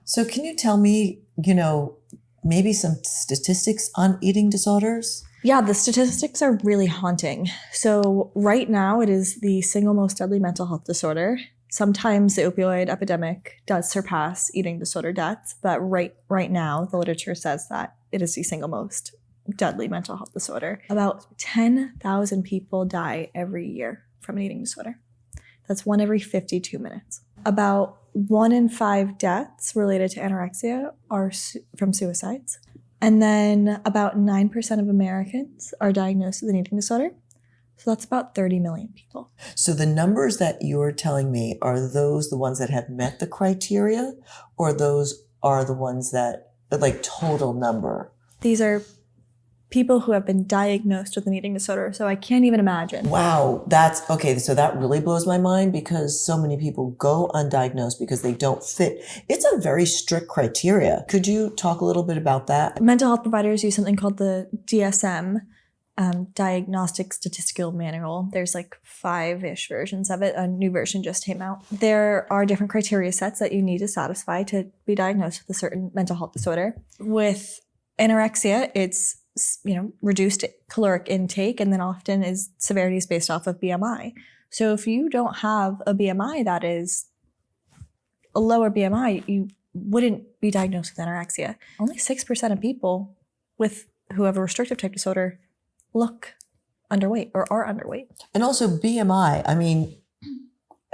So can you tell me, maybe some statistics on eating disorders? Yeah, the statistics are really haunting. So right now it is the single most deadly mental health disorder. Sometimes the opioid epidemic does surpass eating disorder deaths, but right now the literature says that it is the single most deadly mental health disorder. About 10,000 people die every year from an eating disorder. That's 1 every 52 minutes. About 1 in 5 deaths related to anorexia are from suicides. And then about 9% of Americans are diagnosed with an eating disorder. So that's about 30 million people. So the numbers that you're telling me, are those the ones that have met the criteria, or those are the ones that, like, total number? These are people who have been diagnosed with an eating disorder. So I can't even imagine. Wow, that's okay. So that really blows my mind, because so many people go undiagnosed because they don't fit. It's a very strict criteria. Could you talk a little bit about that? Mental health providers use something called the DSM, Diagnostic Statistical Manual. There's like 5-ish versions of it. A new version just came out. There are different criteria sets that you need to satisfy to be diagnosed with a certain mental health disorder. With anorexia, it's reduced caloric intake, and then often severity is based off of BMI. So if you don't have a BMI that is a lower BMI, you wouldn't be diagnosed with anorexia. Only 6% of people who have a restrictive type disorder look underweight or are underweight. And also BMI, I mean,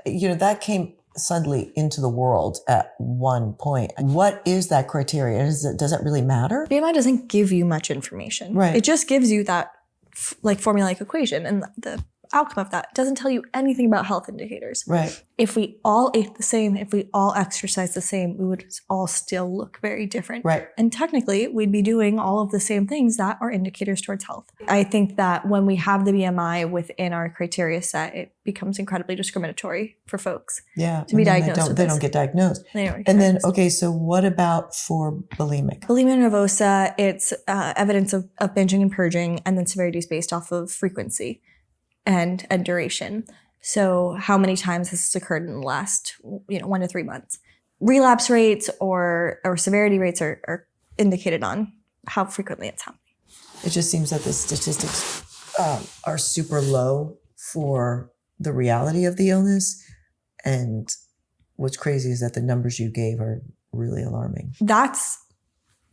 that came suddenly into the world at one point. What is that criteria? Does it really matter? BMI doesn't give you much information. Right. It just gives you that formulaic equation, and the outcome of that doesn't tell you anything about health indicators. Right. If we all ate the same, if we all exercised the same, we would all still look very different. Right. And technically, we'd be doing all of the same things that are indicators towards health. I think that when we have the BMI within our criteria set, it becomes incredibly discriminatory for folks. Yeah. To be diagnosed. They don't get diagnosed. Okay, so what about for bulimic? Bulimia nervosa, it's evidence of binging and purging, and then severity is based off of frequency and duration. So how many times has this occurred in the last 1 to 3 months? Relapse rates or severity rates are indicated on how frequently it's happening. It just seems that the statistics are super low for the reality of the illness. And what's crazy is that the numbers you gave are really alarming. That's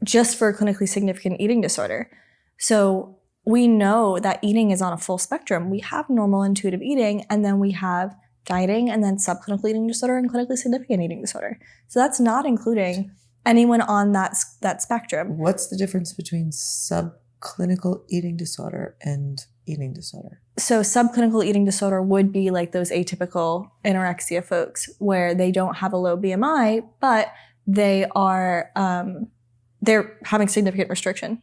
just for a clinically significant eating disorder. So we know that eating is on a full spectrum. We have normal intuitive eating, and then we have dieting, and then subclinical eating disorder and clinically significant eating disorder. So that's not including anyone on that spectrum. What's the difference between subclinical eating disorder and eating disorder? So subclinical eating disorder would be like those atypical anorexia folks where they don't have a low BMI, but they are they're having significant restriction.